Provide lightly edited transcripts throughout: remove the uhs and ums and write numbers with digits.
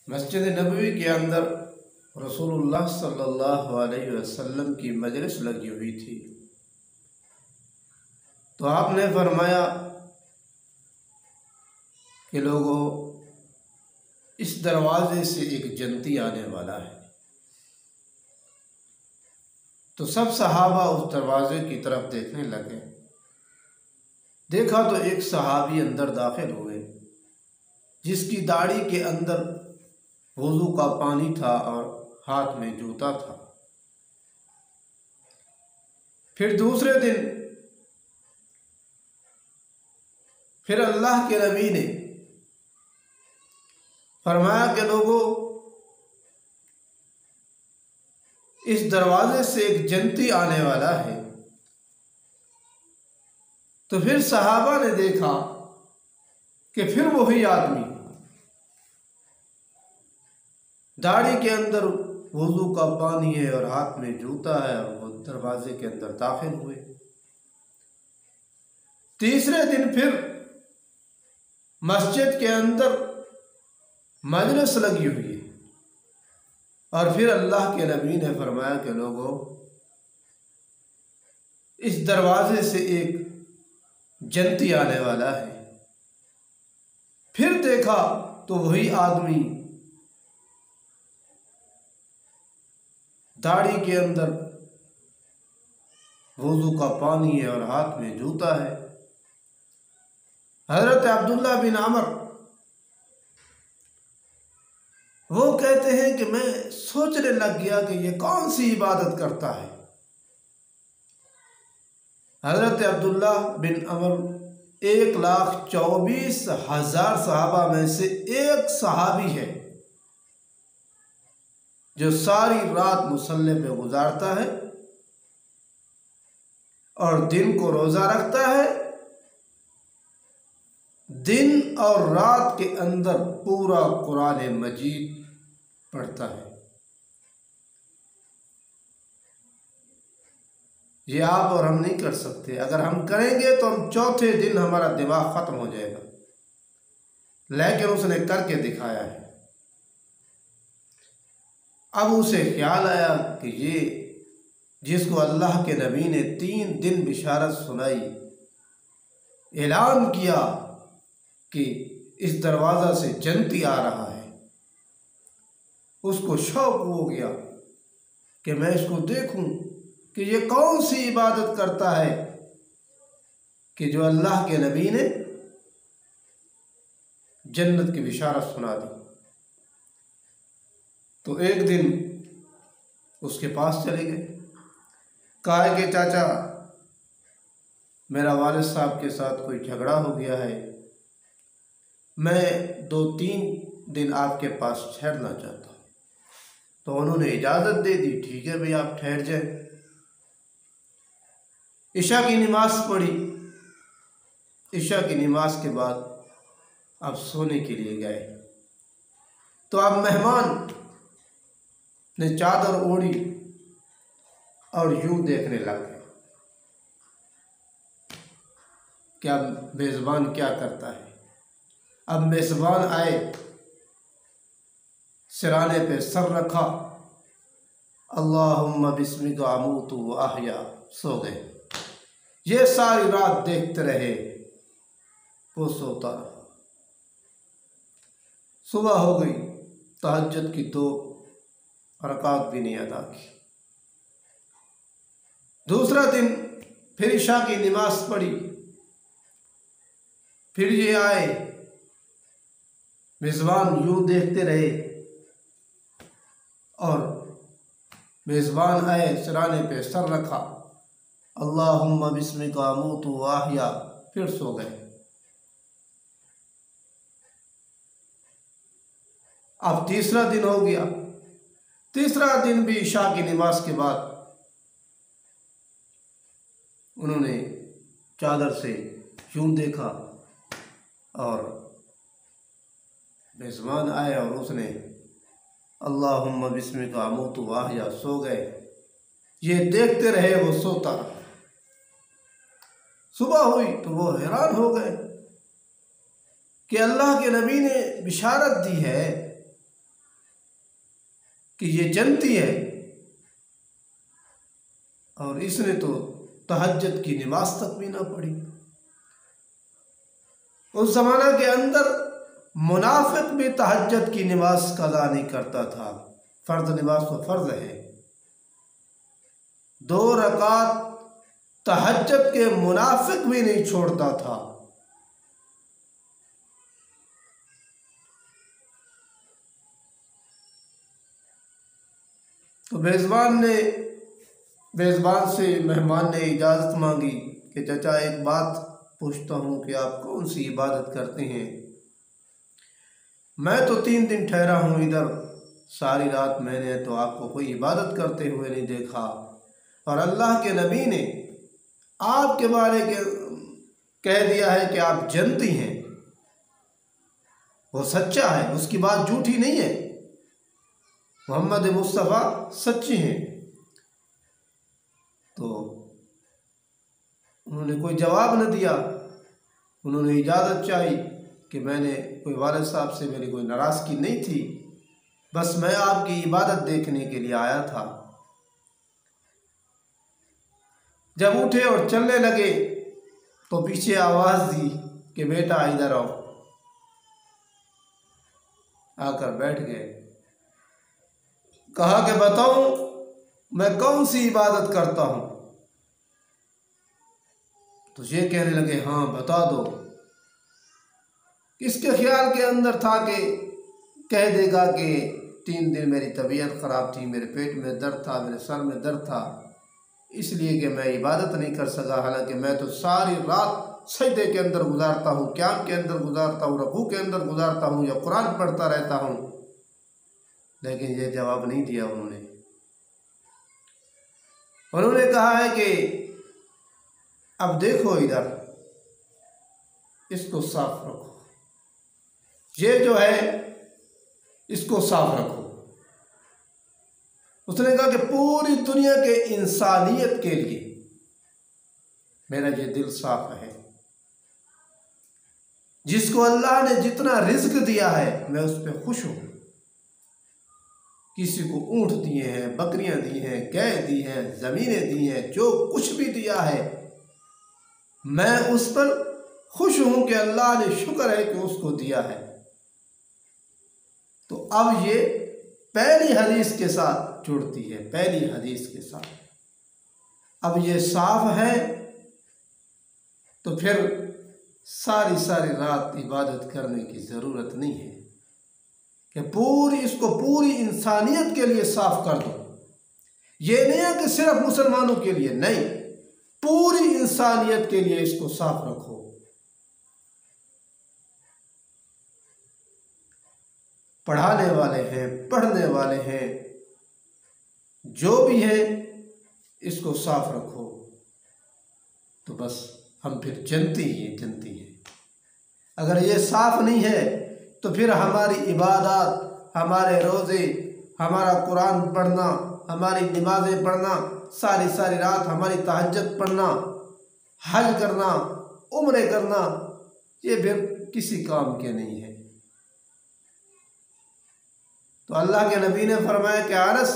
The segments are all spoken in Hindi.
मस्जिद नबवी के अंदर रसूलुल्लाह सल्लल्लाहु अलैहि वसल्लम की मजलिस लगी हुई थी। तो आपने फरमाया कि लोगों, इस दरवाज़े से एक जन्नती आने वाला है। तो सब सहाबा उस दरवाज़े की तरफ देखने लगे। देखा तो एक सहाबी अंदर दाखिल हुए जिसकी दाढ़ी के अंदर वज़ू का पानी था और हाथ में जूता था। फिर दूसरे दिन फिर अल्लाह के नबी ने फरमाया कि लोगों, इस दरवाजे से एक जन्नती आने वाला है। तो फिर सहाबा ने देखा कि फिर वही आदमी दाढ़ी के अंदर वज़ू का पानी है और हाथ में जूता है और वो दरवाजे के अंदर दाखिल हुए। तीसरे दिन फिर मस्जिद के अंदर मजलिस लगी हुई है और फिर अल्लाह के नबी ने फरमाया कि लोगों, इस दरवाजे से एक जन्नती आने वाला है। फिर देखा तो वही आदमी दाढ़ी के अंदर वज़ू का पानी है और हाथ में जूता है। हज़रत अब्दुल्ला बिन अमर वो कहते हैं कि मैं सोचने लग गया कि ये कौन सी इबादत करता है। हज़रत अब्दुल्ला बिन अमर 1,24,000 सहाबा में से एक सहाबी है जो सारी रात मुसल्ले पे गुजारता है और दिन को रोज़ा रखता है। दिन और रात के अंदर पूरा कुरान मजीद पढ़ता है। ये आप और हम नहीं कर सकते। अगर हम करेंगे तो हम चौथे दिन हमारा दिमाग ख़त्म हो जाएगा, लेकिन उसने करके दिखाया है। अब उसे ख्याल आया कि ये जिसको अल्लाह के नबी ने 3 दिन बिशारत सुनाई, ऐलान किया कि इस दरवाज़ा से जन्नती आ रहा है, उसको शौक़ हो गया कि मैं इसको देखूं कि ये कौन सी इबादत करता है कि जो अल्लाह के नबी ने जन्नत की बिशारत सुना दी। तो एक दिन उसके पास चले गए, कहा कि चाचा, मेरा वालिद साहब के साथ कोई झगड़ा हो गया है, मैं 2-3 दिन आपके पास ठहरना चाहता हूँ। तो उन्होंने इजाज़त दे दी। ठीक है भाई, आप ठहर जाए। इशा की नमाज पढ़ी। इशा की नमाज के बाद अब सोने के लिए गए। तो अब मेहमान ने चादर ओढ़ी और यूं देखने लगे कि अब मेज़बान क्या करता है। अब मेज़बान आए, सिराने पे सर रखा, अल्लाहुम्मा बिस्मिका अमूतु व अहया, सो गए। ये सारी रात देखते रहे, वो सोता रहा। सुबह हो गई, तहज्जुद की 2 रकात भी नहीं अदा की। दूसरा दिन फिर इशा की नमाज पढ़ी। फिर ये आए, मेज़बान यूं देखते रहे और मेज़बान आए, सिराने पे सर रखा, अल्लाहुम्मा बिस्मिका अमूतु व अहया, फिर सो गए। अब तीसरा दिन हो गया। तीसरा दिन भी इशा की नमाज के बाद उन्होंने चादर से यूं देखा और मेज़बान आए और उसने अल्लाहुम्मा बिस्मिका अमूतु व अहया, सो गए। ये देखते रहे, वो सोता रहा। सुबह हुई तो वो हैरान हो गए कि अल्लाह के नबी ने बिशारत दी है कि ये जनती है और इसने तो तहज्जुद की नमाज तक भी ना पढ़ी। उस जमाना के अंदर मुनाफिक भी तहज्जुद की नमाज कज़ा नहीं करता था। फ़र्ज़ नमाज तो फ़र्ज़ है, 2 रकात तहज्जुद के मुनाफिक भी नहीं छोड़ता था। तो मेज़बान से मेहमान ने इजाज़त मांगी कि चाचा एक बात पूछता हूँ कि आप कौन सी इबादत करते हैं? मैं तो 3 दिन ठहरा हूँ इधर, सारी रात मैंने तो आपको कोई इबादत करते हुए नहीं देखा, और अल्लाह के नबी ने आपके बारे के कह दिया है कि आप जनती हैं। वो सच्चा है, उसकी बात झूठी नहीं है, मोहम्मद मुस्तफ़ा सच्चे हैं। तो उन्होंने कोई जवाब न दिया। उन्होंने इजाज़त चाही कि मैंने कोई वालिद साहब से मेरी कोई नाराज़गी नहीं थी, बस मैं आपकी इबादत देखने के लिए आया था। जब उठे और चलने लगे तो पीछे आवाज़ दी कि बेटा इधर आओ। आकर बैठ गए। कहा कि बताओ मैं कौन सी इबादत करता हूँ? तो ये कहने लगे हाँ बता दो। इसके ख्याल के अंदर था कि कह देगा कि 3 दिन मेरी तबीयत ख़राब थी, मेरे पेट में दर्द था, मेरे सर में दर्द था, इसलिए कि मैं इबादत नहीं कर सका। हालांकि मैं तो सारी रात सजदे के अंदर गुजारता हूँ, क़याम के अंदर गुजारता हूँ, रुकू के अंदर गुजारता हूँ, या कुरान पढ़ता रहता हूँ। लेकिन ये जवाब नहीं दिया उन्होंने। उन्होंने कहा है कि अब देखो इधर, इसको साफ रखो, ये जो है इसको साफ रखो। उसने कहा कि पूरी दुनिया के इंसानियत के लिए मेरा ये दिल साफ है। जिसको अल्लाह ने जितना रिज्क दिया है मैं उस पर खुश हूँ। किसी को ऊँट दिए हैं, बकरियां दी हैं, गाय दी हैं, ज़मीनें दी हैं, जो कुछ भी दिया है मैं उस पर खुश हूँ कि अल्लाह ने शुक्र है कि उसको दिया है। तो अब ये पहली हदीस के साथ जुड़ती है, पहली हदीस के साथ। अब ये साफ है तो फिर सारी रात इबादत करने की ज़रूरत नहीं है कि इसको पूरी इंसानियत के लिए साफ कर दो। ये नहीं है कि सिर्फ मुसलमानों के लिए, नहीं, पूरी इंसानियत के लिए इसको साफ रखो। पढ़ाने वाले हैं, पढ़ने वाले हैं, जो भी है इसको साफ रखो। तो बस हम फिर जनती हैं। अगर ये साफ नहीं है तो फिर हमारी इबादत, हमारे रोज़े, हमारा कुरान पढ़ना, हमारी नमाज़ें पढ़ना, सारी रात हमारी तहज्जुद पढ़ना, हज करना, उम्रे करना, ये फिर किसी काम के नहीं है। तो अल्लाह के नबी ने फरमाया कि अनस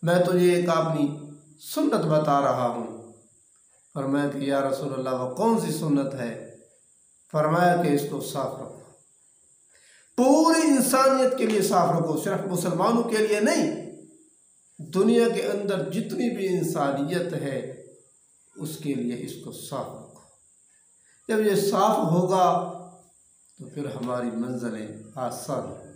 मैं तुझे एक अपनी सुन्नत बता रहा हूँ। फरमाया कि या रसूल अल्लाह वो कौन सी सुन्नत है? फरमाया कि इसको साफ रखो, पूरी इंसानियत के लिए साफ रखो, सिर्फ मुसलमानों के लिए नहीं, दुनिया के अंदर जितनी भी इंसानियत है उसके लिए इसको साफ रखो। जब ये साफ होगा तो फिर हमारी मंजिलें आसान होंगी।